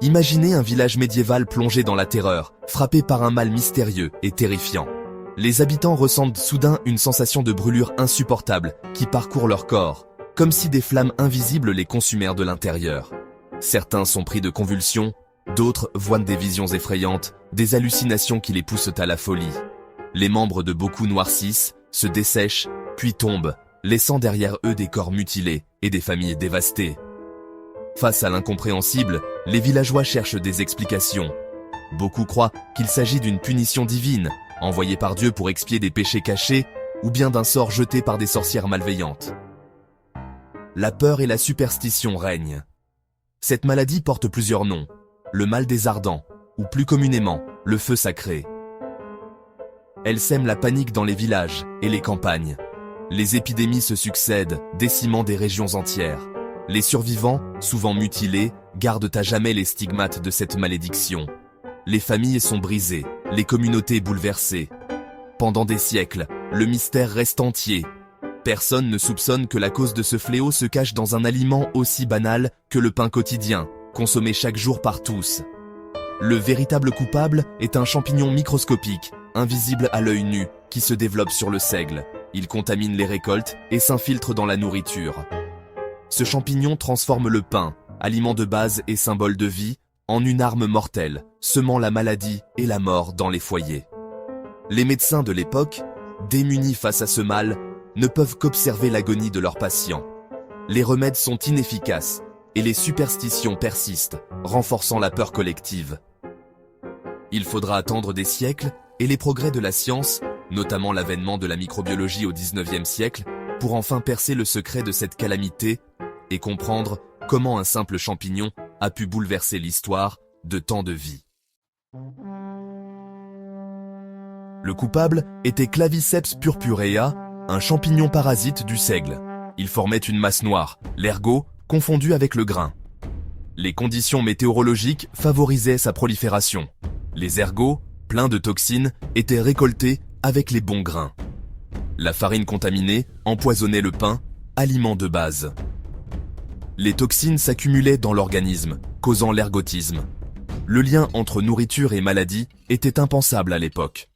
Imaginez un village médiéval plongé dans la terreur, frappé par un mal mystérieux et terrifiant. Les habitants ressentent soudain une sensation de brûlure insupportable qui parcourt leur corps, comme si des flammes invisibles les consumèrent de l'intérieur. Certains sont pris de convulsions, d'autres voient des visions effrayantes, des hallucinations qui les poussent à la folie. Les membres de beaucoup noircissent, se dessèchent, puis tombent, laissant derrière eux des corps mutilés et des familles dévastées. Face à l'incompréhensible, les villageois cherchent des explications. Beaucoup croient qu'il s'agit d'une punition divine, envoyée par Dieu pour expier des péchés cachés, ou bien d'un sort jeté par des sorcières malveillantes. La peur et la superstition règnent. Cette maladie porte plusieurs noms. Le mal des ardents, ou plus communément, le feu sacré. Elle sème la panique dans les villages et les campagnes. Les épidémies se succèdent, décimant des régions entières. Les survivants, souvent mutilés, gardent à jamais les stigmates de cette malédiction. Les familles sont brisées, les communautés bouleversées. Pendant des siècles, le mystère reste entier. Personne ne soupçonne que la cause de ce fléau se cache dans un aliment aussi banal que le pain quotidien, consommé chaque jour par tous. Le véritable coupable est un champignon microscopique, invisible à l'œil nu, qui se développe sur le seigle. Il contamine les récoltes et s'infiltre dans la nourriture. Ce champignon transforme le pain, aliment de base et symbole de vie, en une arme mortelle, semant la maladie et la mort dans les foyers. Les médecins de l'époque, démunis face à ce mal, ne peuvent qu'observer l'agonie de leurs patients. Les remèdes sont inefficaces et les superstitions persistent, renforçant la peur collective. Il faudra attendre des siècles et les progrès de la science, notamment l'avènement de la microbiologie au XIXe siècle, pour enfin percer le secret de cette calamité et comprendre comment un simple champignon a pu bouleverser l'histoire de tant de vies. Le coupable était Claviceps purpurea, un champignon parasite du seigle. Il formait une masse noire, l'ergot, confondu avec le grain. Les conditions météorologiques favorisaient sa prolifération. Les ergots, pleins de toxines, étaient récoltés avec les bons grains. La farine contaminée empoisonnait le pain, aliment de base. Les toxines s'accumulaient dans l'organisme, causant l'ergotisme. Le lien entre nourriture et maladie était impensable à l'époque.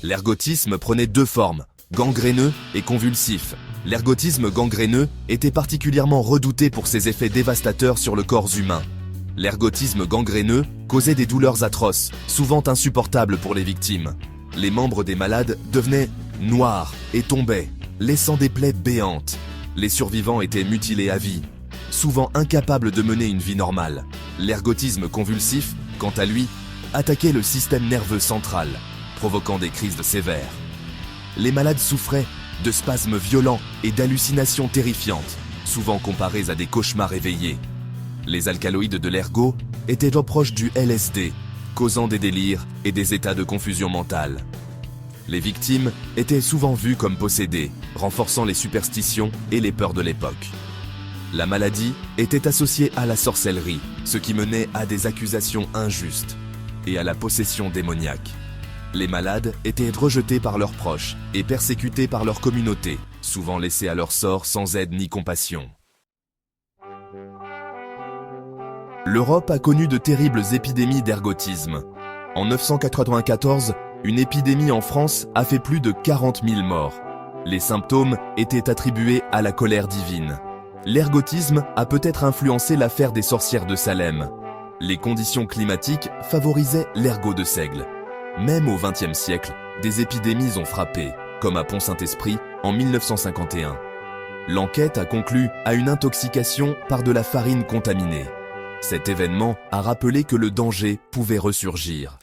L'ergotisme prenait deux formes, gangréneux et convulsif. L'ergotisme gangréneux était particulièrement redouté pour ses effets dévastateurs sur le corps humain. L'ergotisme gangréneux causait des douleurs atroces, souvent insupportables pour les victimes. Les membres des malades devenaient noirs et tombaient, laissant des plaies béantes. Les survivants étaient mutilés à vie, souvent incapables de mener une vie normale. L'ergotisme convulsif, quant à lui, attaquait le système nerveux central, provoquant des crises sévères. Les malades souffraient de spasmes violents et d'hallucinations terrifiantes, souvent comparées à des cauchemars éveillés. Les alcaloïdes de l'ergot étaient proches du LSD, causant des délires et des états de confusion mentale. Les victimes étaient souvent vues comme possédées, renforçant les superstitions et les peurs de l'époque. La maladie était associée à la sorcellerie, ce qui menait à des accusations injustes et à la possession démoniaque. Les malades étaient rejetés par leurs proches et persécutés par leur communauté, souvent laissés à leur sort sans aide ni compassion. L'Europe a connu de terribles épidémies d'ergotisme. En 994, une épidémie en France a fait plus de 40 000 morts. Les symptômes étaient attribués à la colère divine. L'ergotisme a peut-être influencé l'affaire des sorcières de Salem. Les conditions climatiques favorisaient l'ergot de seigle. Même au XXe siècle, des épidémies ont frappé, comme à Pont-Saint-Esprit en 1951. L'enquête a conclu à une intoxication par de la farine contaminée. Cet événement a rappelé que le danger pouvait ressurgir.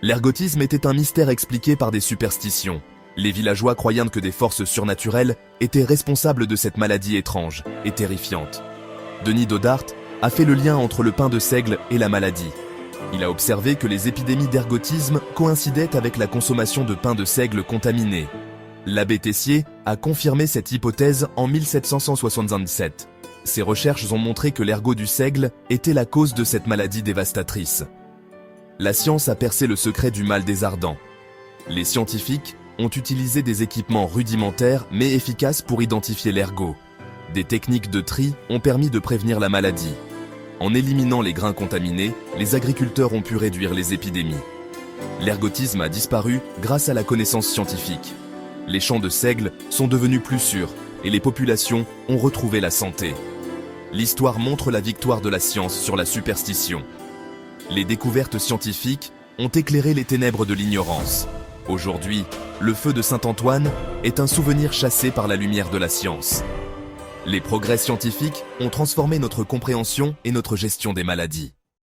L'ergotisme était un mystère expliqué par des superstitions. Les villageois croyant que des forces surnaturelles étaient responsables de cette maladie étrange et terrifiante. Denis Dodart a fait le lien entre le pain de seigle et la maladie. Il a observé que les épidémies d'ergotisme coïncidaient avec la consommation de pain de seigle contaminé. L'abbé Tessier a confirmé cette hypothèse en 1777. Ses recherches ont montré que l'ergot du seigle était la cause de cette maladie dévastatrice. La science a percé le secret du mal des ardents. Les scientifiques ont utilisé des équipements rudimentaires mais efficaces pour identifier l'ergot. Des techniques de tri ont permis de prévenir la maladie. En éliminant les grains contaminés, les agriculteurs ont pu réduire les épidémies. L'ergotisme a disparu grâce à la connaissance scientifique. Les champs de seigle sont devenus plus sûrs et les populations ont retrouvé la santé. L'histoire montre la victoire de la science sur la superstition. Les découvertes scientifiques ont éclairé les ténèbres de l'ignorance. Aujourd'hui, le feu de Saint-Antoine est un souvenir chassé par la lumière de la science. Les progrès scientifiques ont transformé notre compréhension et notre gestion des maladies.